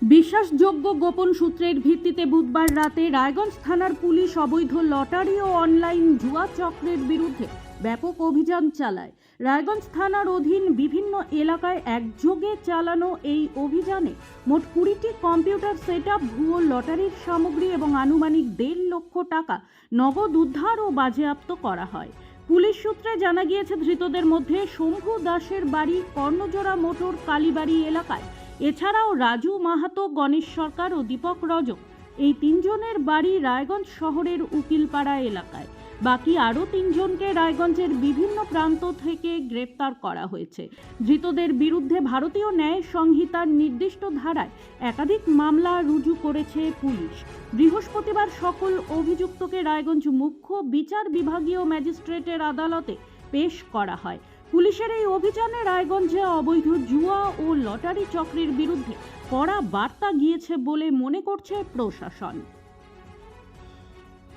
বিশ্বাসযোগ্য গোপন সূত্রের ভিত্তিতে বুধবার রাতে রায়গঞ্জ থানার পুলিশ অবৈধ লটারি ও অনলাইন জুয়া চক্রের বিরুদ্ধে ব্যাপক অভিযান চালায়। রায়গঞ্জ থানার অধীন বিভিন্ন এলাকায় একযোগে চালানো এই অভিযানে মোট 20টি কম্পিউটার সেটআপ, ভুয়ো লটারির সামগ্রী এবং আনুমানিক 1.5 লক্ষ টাকা নগদ উদ্ধার ও বাজেয়াপ্ত করা হয়। পুলিশ সূত্রে জানা গিয়েছে, ধৃতদের মধ্যে শম্ভু দাসের বাড়ি কর্ণজোড়া মোটর কালীবাড়ি এলাকায়। এছাড়াও রাজু মাহাতো, গণেশ সরকার ও দীপক রজক, এই 3 জনের বাড়ি রায়গঞ্জ শহরের উকিলপাড়া এলাকায়। বাকি আরও 3 জনকে রায়গঞ্জের বিভিন্ন প্রান্ত থেকে গ্রেপ্তার করা হয়েছে। ধৃতদের বিরুদ্ধে ভারতীয় ন্যায় সংহিতার নির্দিষ্ট ধারায় একাধিক মামলা রুজু করেছে পুলিশ। বৃহস্পতিবার সকল অভিযুক্তকে রায়গঞ্জ মুখ্য বিচার বিভাগীয় ম্যাজিস্ট্রেটের আদালতে পেশ করা হয়। পুলিশের এই অভিযানে রায়গঞ্জে অবৈধ জুয়া ও লটারি চক্রের বিরুদ্ধে কড়া বার্তা গিয়েছে বলে মনে করছে প্রশাসন।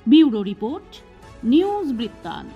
ব্যুরো রিপোর্ট, নিউজ বৃত্তান্ত।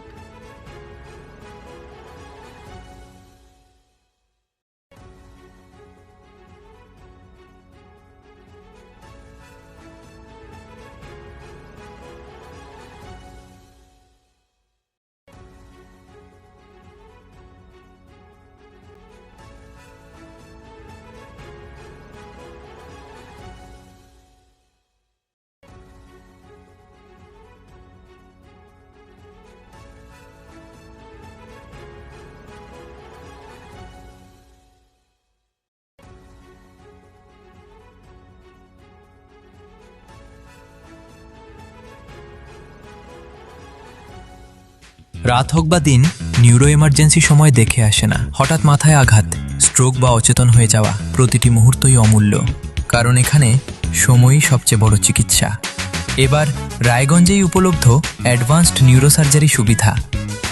রাত হোক বা দিন, নিউরো এমার্জেন্সি সময় দেখে আসে না। হঠাৎ মাথায় আঘাত, স্ট্রোক বা অচেতন হয়ে যাওয়া, প্রতিটি মুহূর্তই অমূল্য, কারণ এখানে সময়ই সবচেয়ে বড় চিকিৎসা। এবার রায়গঞ্জেই উপলব্ধ অ্যাডভান্সড নিউরোসার্জারি সুবিধা।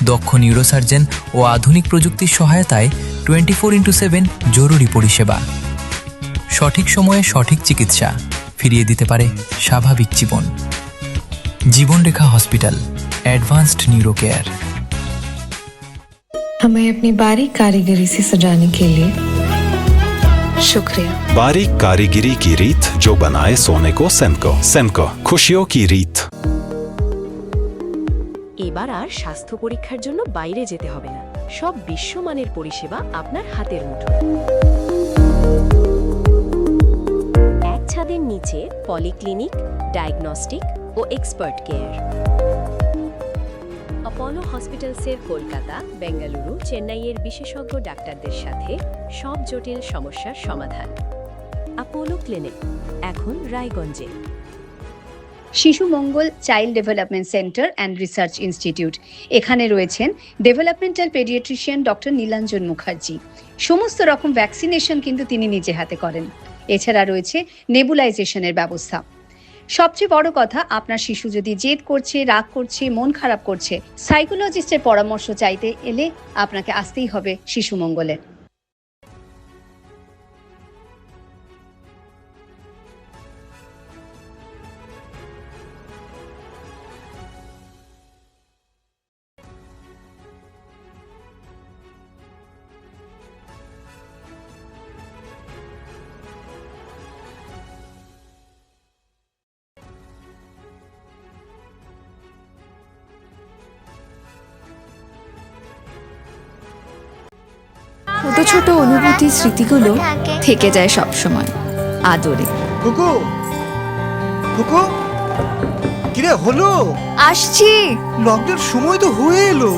দক্ষ নিউরোসার্জন ও আধুনিক প্রযুক্তির সহায়তায় 24x7 জরুরি পরিষেবা। সঠিক সময়ে সঠিক চিকিৎসা ফিরিয়ে দিতে পারে স্বাভাবিক জীবন। জীবনরেখা হসপিটাল, एडवांस्ड न्यूरो केयर। हमें अपनी बारीक कारीगरी से सजाने के लिए शुक्रिया। बारीक कारीगरी की रीत जो बनाए सोने को सेनको। सेनको, खुशियों की रीत। এবার আর স্বাস্থ্য পরীক্ষার জন্য বাইরে যেতে হবে না। সব বিশ্বমানের পরিষেবা আপনার হাতের মুঠোয়। এক ছাদের নিচে পলিক্লিনিক, ডায়াগনস্টিক ও এক্সপার্ট কেয়ার। অপোলো হসপিটালসের কলকাতা, বেঙ্গালুরু, চেন্নাইয়ের বিশেষজ্ঞ ডাক্তারদের সাথে সব জটিল সমস্যার সমাধান। অপোলো ক্লিনিক এখন রায়গঞ্জে। Shishu Mangal child development centre and research institute, এখানে রয়েছেন developmental paediatrician doctor Nilanjan Mukherjee. সমস্ত রকম ভ্যাকসিনেশন কিন্তু তিনি নিজে হাতে করেন। এছাড়া রয়েছে নেবুলাইজেশনের ব্যবস্থা। সবচেয়ে বড় কথা, আপনার শিশু যদি জেদ করছে, রাগ করছে, মন খারাপ করছে, সাইকোলজিস্টের পরামর্শ চাইতে এলে আপনাকে আসতেই হবে শিশু মঙ্গলে। ছোট ছোট অনুভূতি, স্মৃতিগুলো থেকে যায় সব সময় আদরে। কুকু কুকু, কিরে হলো? আসছি। লকডাউন সময় তো হয়ে এলো।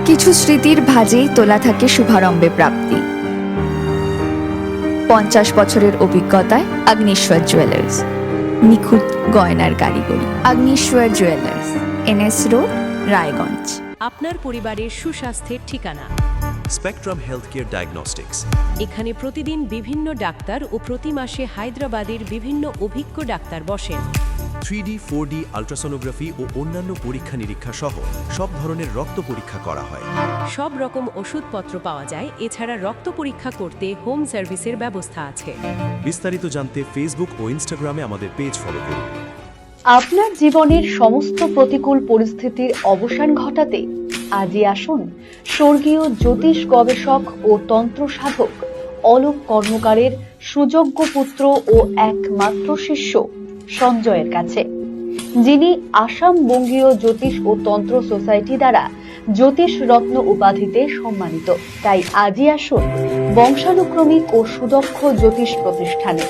কিছু স্মৃতির ভাজেই তোলা থাকে শুভারম্ভে প্রাপ্তি। 50 বছরের অভিজ্ঞতায় অগ্নিশ্বর জুয়েলার্স, নিখুঁত গয়নার কারিগরি। Agnishwar jewellers, NS road, Raiganj. আপনার পরিবারের সুস্বাস্থ্যের ঠিকানা। Spectrum health care diagnostics. এখানে প্রতিদিন বিভিন্ন ডাক্তার ও প্রতি মাসে হায়দ্রাবাদের বিভিন্ন অভিজ্ঞ ডাক্তার বসেন। 3D, 4D আল্ট্রাসোনোগ্রাফি ও অন্যান্য পরীক্ষা নিরীক্ষা সহ সব ধরনের রক্ত পরীক্ষা করা হয়। সব রকম ওষুধপত্র পাওয়া যায়। এছাড়া রক্ত পরীক্ষা করতে হোম সার্ভিসের ব্যবস্থা আছে। বিস্তারিত জানতে ফেসবুক ও ইনস্টাগ্রামে আমাদের পেজ ফলো করুন। আপনার জীবনের সমস্ত প্রতিকূল পরিস্থিতির অবসান ঘটাতে আজই আসুন স্বর্গীয় জ্যোতিষ গবেষক ও তন্ত্র সাধক অলোক কর্মকারের সুযোগ্য পুত্র ও একমাত্র শিষ্য সঞ্জয়ের কাছে, যিনি আসাম বঙ্গীয় জ্যোতিষ ও তন্ত্র সোসাইটি দ্বারা জ্যোতিষ রত্ন উপাধিতে সম্মানিত। তাই আজই আসুন বংশানুক্রমিক ও সুদক্ষ জ্যোতিষ প্রতিষ্ঠানে।